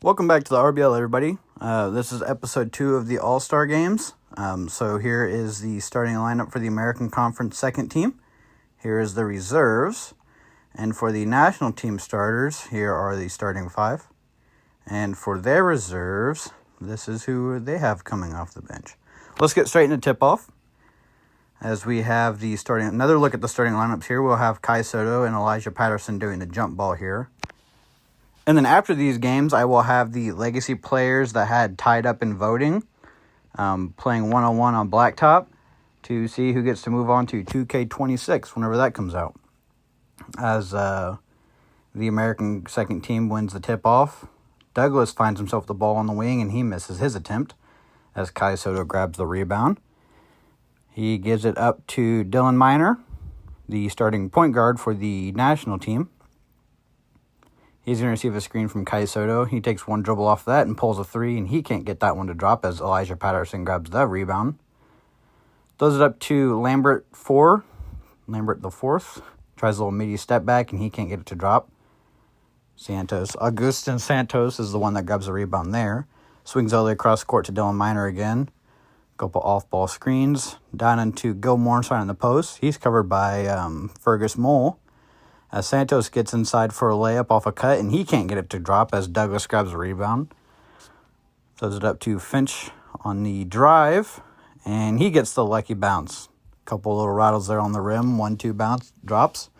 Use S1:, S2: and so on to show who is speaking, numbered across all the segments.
S1: Welcome back to the RBL, everybody. This is episode 2 of the All-Star Games. So here is the starting lineup for the American Conference second team. Here is the reserves. And for the national team starters, here are the starting 5. And for their reserves, this is who they have coming off the bench. Let's get straight into tip-off. As we have another look at the starting lineups here, we'll have Kai Soto and Elijah Patterson doing the jump ball here. And then after these games, I will have the legacy players that had tied up in voting playing one-on-one on Blacktop to see who gets to move on to 2K26 whenever that comes out. As the American second team wins the tip-off, Douglas finds himself the ball on the wing and he misses his attempt as Kai Soto grabs the rebound. He gives it up to Dylan Miner, the starting point guard for the national team. He's going to receive a screen from Kai Soto. He takes one dribble off that and pulls a 3, and he can't get that one to drop as Elijah Patterson grabs the rebound. Throws it up to Lambert the fourth. Tries a little midi step back, and he can't get it to drop. Augustin Santos is the one that grabs the rebound there. Swings all the way across the court to Dylan Miner again. Couple off-ball screens. Down into Gil Morenstein in the post. He's covered by Fergus Mole. As Santos gets inside for a layup off a cut, and he can't get it to drop as Douglas grabs the rebound. Throws it up to Finch on the drive, and he gets the lucky bounce. Couple little rattles there on the rim, 1-2 bounce, drops,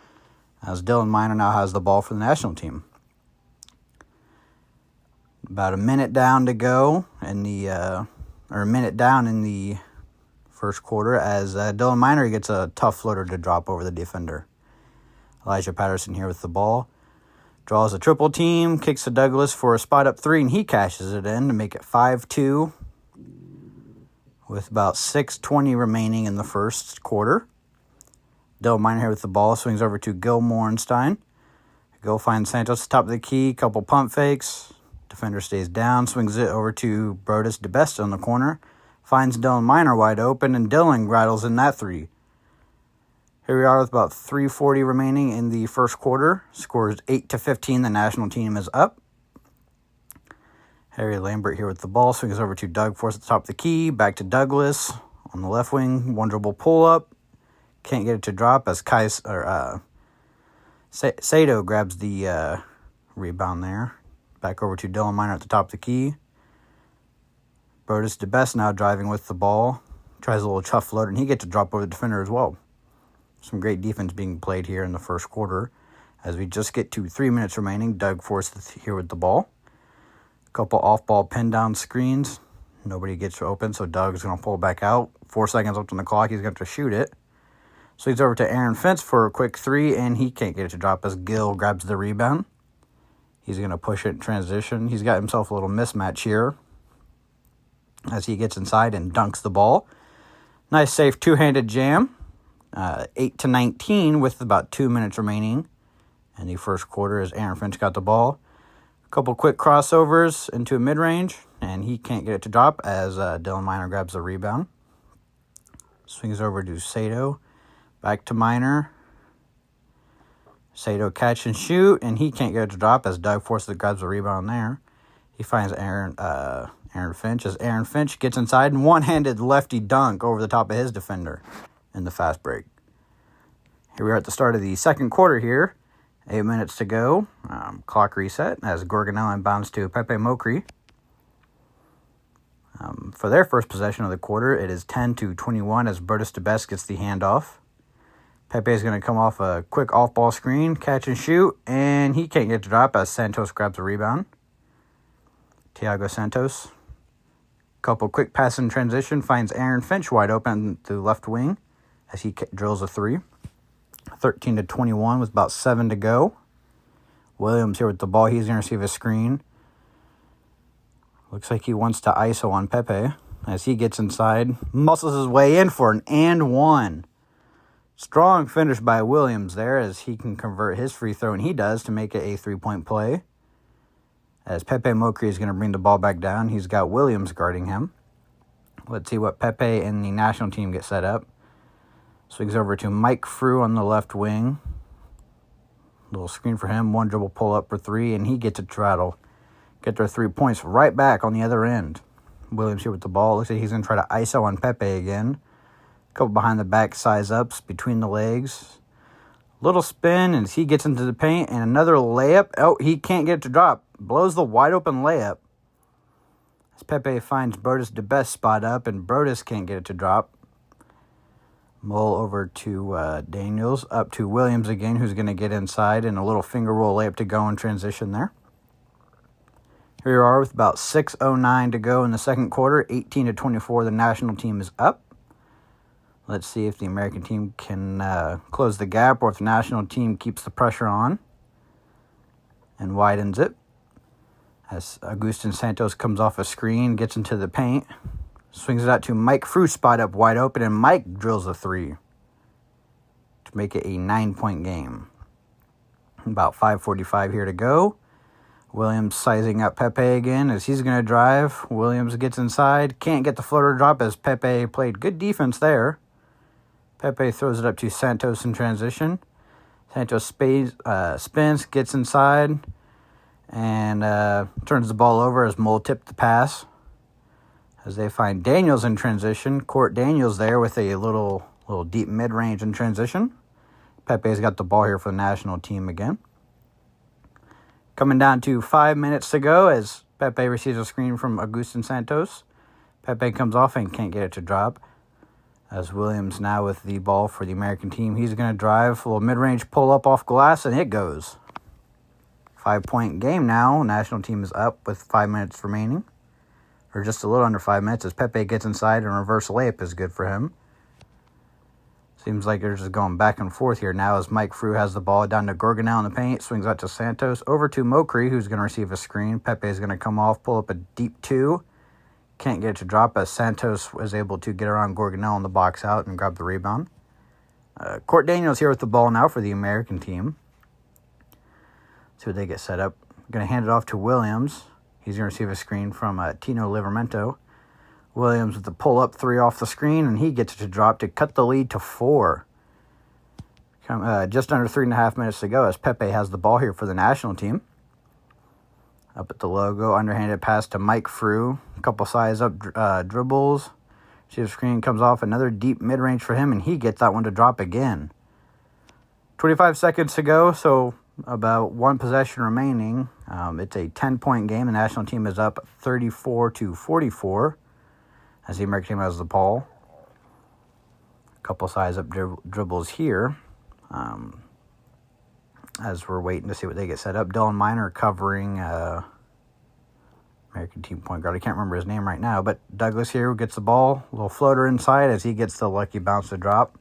S1: as Dylan Miner now has the ball for the national team. About a minute down to go in the, first quarter as Dylan Miner gets a tough floater to drop over the defender. Elijah Patterson here with the ball. Draws a triple team, kicks to Douglas for a spot up 3, and he cashes it in to make it 5-2 with about 6:20 remaining in the first quarter. Dylan Miner here with the ball, swings over to Gil Morenstein. Gil finds Santos at the top of the key, couple pump fakes. Defender stays down, swings it over to Brodus DeBesta in the corner. Finds Dylan Miner wide open, and Dylan rattles in that 3. Here we are with about 3:40 remaining in the first quarter. Scores 8-15. The national team is up. Harry Lambert here with the ball. Swings over to Doug Force at the top of the key. Back to Douglas on the left wing. One dribble pull up. Can't get it to drop as Sato grabs the rebound there. Back over to Dylan Miner at the top of the key. Brodus DeBest now driving with the ball. Tries a little tough floater, and he gets to drop over the defender as well. Some great defense being played here in the first quarter. As we just get to 3 minutes remaining, Doug Force here with the ball. A couple off-ball pin-down screens. Nobody gets open, so Doug's going to pull back out. 4 seconds left on the clock. He's going to have to shoot it. So he's over to Aaron Finch for a quick 3, and he can't get it to drop as Gil grabs the rebound. He's going to push it in transition. He's got himself a little mismatch here as he gets inside and dunks the ball. Nice, safe two-handed jam. 8-19 with about 2 minutes remaining in the first quarter as Aaron Finch got the ball. A couple quick crossovers into a mid-range, and he can't get it to drop as Dylan Miner grabs the rebound. Swings over to Sato. Back to Miner. Sato catch and shoot, and he can't get it to drop as Doug Force grabs the rebound there. He finds Aaron Finch as Aaron Finch gets inside and one-handed lefty dunk over the top of his defender in the fast break. Here we are at the start of the second quarter here. 8 minutes to go. Clock reset as Gorgonel inbounds to Pepe Mokri. For their first possession of the quarter, it is 10-21 as Brodus DeBest gets the handoff. Pepe is going to come off a quick off-ball screen, catch and shoot, and he can't get to drop as Santos grabs the rebound. Thiago Santos. Couple quick pass in transition, finds Aaron Finch wide open to the left wing as he drills a 3. 13-21 with about 7 to go. Williams here with the ball. He's going to receive a screen. Looks like he wants to ISO on Pepe as he gets inside. Muscles his way in for an and 1. Strong finish by Williams there as he can convert his free throw, and he does, to make it a 3-point play. As Pepe Mokri is going to bring the ball back down. He's got Williams guarding him. Let's see what Pepe and the national team get set up. Swings over to Mike Frew on the left wing. Little screen for him. One dribble pull up for 3, and he gets a straddle. get their 3 points right back on the other end. Williams here with the ball. Looks like he's going to try to ISO on Pepe again. A couple behind the back size ups between the legs. Little spin as he gets into the paint, and another layup. Oh, he can't get it to drop. Blows the wide open layup. As Pepe finds Brodus the best spot up, and Brodus can't get it to drop. Mole over to Daniels, up to Williams again, who's going to get inside, and a little finger roll layup to go in transition there. Here you are with about 6:09 to go in the second quarter. 18-24, the national team is up. Let's see if the American team can close the gap, or if the national team keeps the pressure on and widens it. As Agustin Santos comes off a screen, gets into the paint, swings it out to Mike Frew, spot up wide open, and Mike drills a 3 to make it a 9-point game. About 5:45 here to go. Williams sizing up Pepe again as he's going to drive. Williams gets inside, can't get the floater drop as Pepe played good defense there. Pepe throws it up to Santos in transition. Santos spins, gets inside, and turns the ball over as Mole tipped the pass. As they find Daniels in transition. Court Daniels there with a little deep mid-range in transition. Pepe's got the ball here for the national team again. Coming down to 5 minutes to go as Pepe receives a screen from Agustin Santos. Pepe comes off and can't get it to drop. As Williams now with the ball for the American team. He's going to drive, a little mid-range pull-up off glass, and it goes. 5-point game now. National team is up with 5 minutes remaining. Or just a little under 5 minutes as Pepe gets inside, and reverse layup is good for him. Seems like they're just going back and forth here now as Mike Frew has the ball down to Gorgonel in the paint. Swings out to Santos. Over to Mokri, who's going to receive a screen. Pepe is going to come off, pull up a deep 2. Can't get it to drop as Santos was able to get around Gorgonel in the box out and grab the rebound. Court Daniels here with the ball now for the American team. See what they get set up. Going to hand it off to Williams. He's going to receive a screen from Tino Livramento. Williams with the pull-up 3 off the screen, and he gets it to drop to cut the lead to 4. Just under 3.5 minutes to go as Pepe has the ball here for the national team. Up at the logo, underhanded pass to Mike Frew. A couple size up dribbles. See the screen comes off, another deep mid-range for him, and he gets that one to drop again. 25 seconds to go, so about one possession remaining. It's a 10-point game. The national team is up 34-44 as the American team has the ball. A couple size up dribbles here. As we're waiting to see what they get set up. Dylan Miner covering American team point guard. I can't remember his name right now, but Douglas here gets the ball. A little floater inside as he gets the lucky bounce to drop.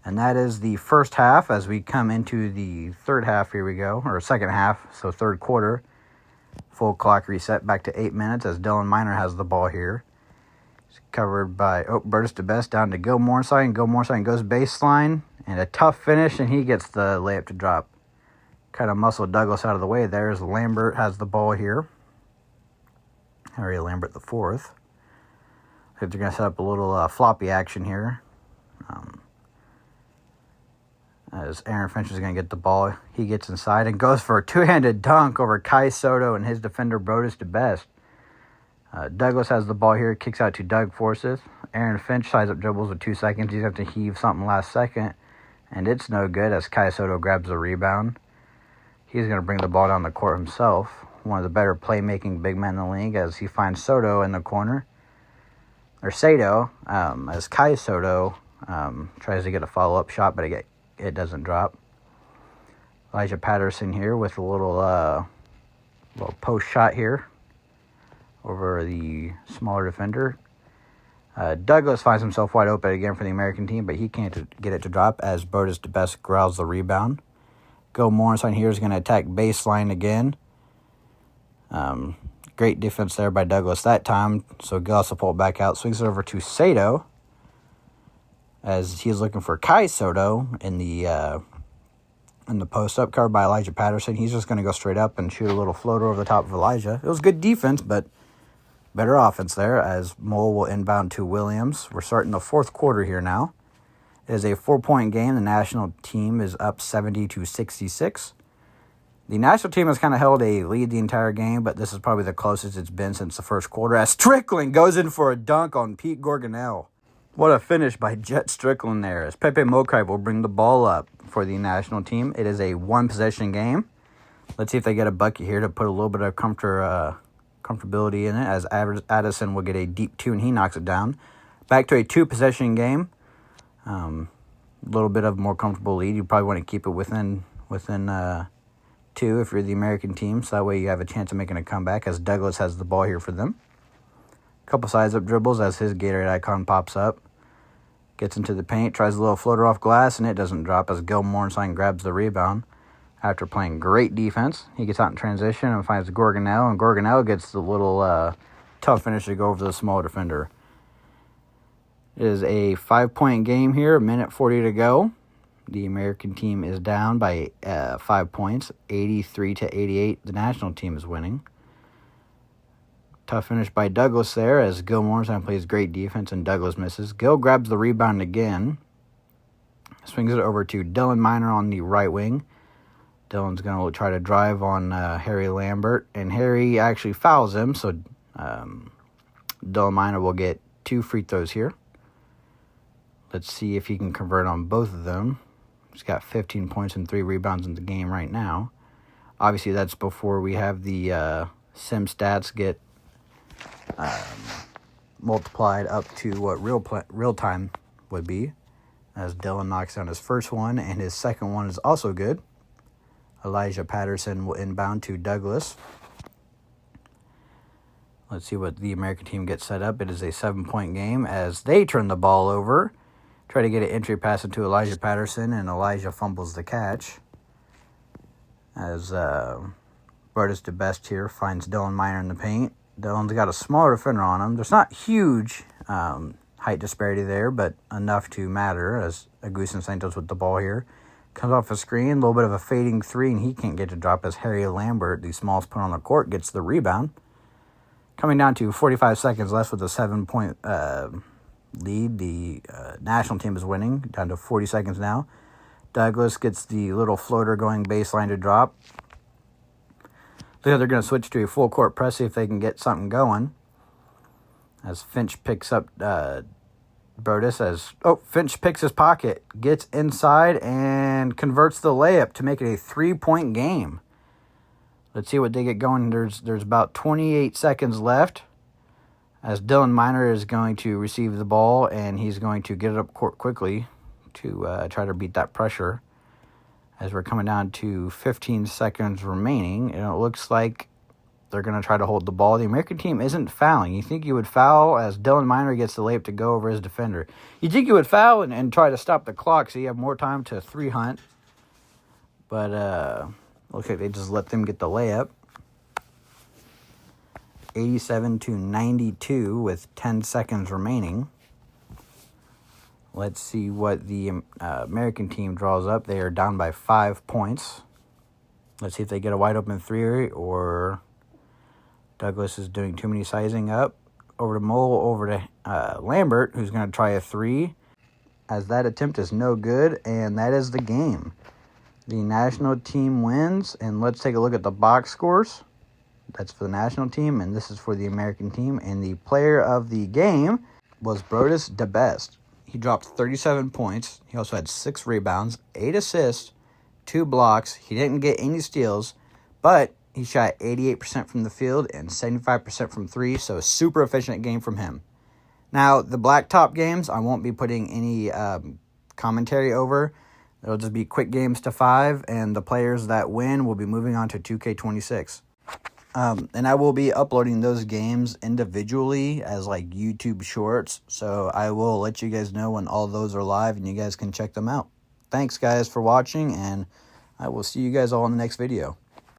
S1: And that is the first half. As we come into the third half, here we go, or second half, so third quarter. Full clock reset back to 8 minutes as Dylan Miner has the ball here. It's covered by Brodus the best down to Gilmore side, and Gilmore side goes baseline. And a tough finish, and he gets the layup to drop. Kind of muscled Douglas out of the way there as Lambert has the ball here. Harry Lambert the fourth. I think they're going to set up a little floppy action here. As Aaron Finch is going to get the ball. He gets inside and goes for a two-handed dunk over Kai Soto and his defender Brodus the best. Douglas has the ball here. Kicks out to Doug Forsyth. Aaron Finch sides up dribbles with 2 seconds. He's going to have to heave something last second. And it's no good as Kai Soto grabs the rebound. He's going to bring the ball down the court himself. One of the better playmaking big men in the league as he finds Soto in the corner. Or Sato, as Kai Soto tries to get a follow-up shot, but it doesn't drop. Elijah Patterson here with a little post shot here over the smaller defender. Douglas finds himself wide open again for the American team, but he can't get it to drop as Brodus the best growls the rebound. Go Morrison here is going to attack baseline again. Great defense there by Douglas that time, so Gus will pull it back out. Swings it over to Sato as he's looking for Kai Soto in the post-up, covered by Elijah Patterson. He's just going to go straight up and shoot a little floater over the top of Elijah. It was good defense, but better offense there as Mole will inbound to Williams. We're starting the fourth quarter here now. It is a 4-point game. The national team is up 70-66. The national team has kind of held a lead the entire game, but this is probably the closest it's been since the first quarter, as Strickland goes in for a dunk on Pete Gorgonel. What a finish by Jet Strickland there, as Pepe Mokai will bring the ball up for the national team. It is a one-possession game. Let's see if they get a bucket here to put a little bit of comfortability in it, as Addison will get a deep two and he knocks it down. Back to a two-possession game. A little bit of more comfortable lead. You probably want to keep it within two if you're the American team, so that way you have a chance of making a comeback, as Douglas has the ball here for them. A couple size-up dribbles as his Gatorade icon pops up. Gets into the paint, tries a little floater off glass, and it doesn't drop as Gil Morenstein grabs the rebound. After playing great defense, he gets out in transition and finds Gorgonel, and Gorgonel gets the little tough finish to go over the small defender. It is a 5-point game here, a minute 40 to go. The American team is down by 5 points, 83-88. The national team is winning. Tough finish by Douglas there, as Gil Morenstein plays great defense and Douglas misses. Gil grabs the rebound again. Swings it over to Dylan Miner on the right wing. Dylan's going to try to drive on Harry Lambert, and Harry actually fouls him, so Dylan Miner will get 2 free throws here. Let's see if he can convert on both of them. He's got 15 points and 3 rebounds in the game right now. Obviously, that's before we have the sim stats get multiplied up to what real time would be, as Dylan knocks down his first one, and his second one is also good. Elijah Patterson will inbound to Douglas. Let's see what the American team gets set up. It is a 7-point game as they turn the ball over. Try to get an entry pass into Elijah Patterson, and Elijah fumbles the catch. As Brodus DeBest here finds Dylan Miner in the paint. Dylan's got a smaller defender on him. There's not huge height disparity there, but enough to matter, as Augustin Santos with the ball here. Comes off a screen, a little bit of a fading three, and he can't get to drop as Harry Lambert, the smallest player on the court, gets the rebound. Coming down to 45 seconds left with a 7-point lead. The national team is winning, down to 40 seconds now. Douglas gets the little floater going baseline to drop. They're going to switch to a full court press, see if they can get something going. As Finch picks up Brodus, Finch picks his pocket, gets inside, and converts the layup to make it a 3-point game. Let's see what they get going. There's about 28 seconds left, as Dylan Miner is going to receive the ball, and he's going to get it up court quickly to try to beat that pressure. As we're coming down to 15 seconds remaining, and it looks like they're going to try to hold the ball. The American team isn't fouling. You think you would foul as Dylan Miner gets the layup to go over his defender. You think you would foul and try to stop the clock so you have more time to 3-hunt. But looks like they just let them get the layup. 87-92 with 10 seconds remaining. Let's see what the American team draws up. They are down by 5 points. Let's see if they get a wide open three, or Douglas is doing too many sizing up. Over to Mole, over to Lambert, who's going to try a three, as that attempt is no good, and that is the game. The national team wins, and let's take a look at the box scores. That's for the national team, and this is for the American team. And the player of the game was Brodus DeBest. He dropped 37 points. He also had 6 rebounds, 8 assists, 2 blocks. He didn't get any steals, but he shot 88% from the field and 75% from 3, so a super efficient game from him. Now, the blacktop games, I won't be putting any commentary over. It'll just be quick games to 5, and the players that win will be moving on to 2K26. And I will be uploading those games individually as like YouTube shorts, so I will let you guys know when all those are live and you guys can check them out. Thanks guys for watching, and I will see you guys all in the next video.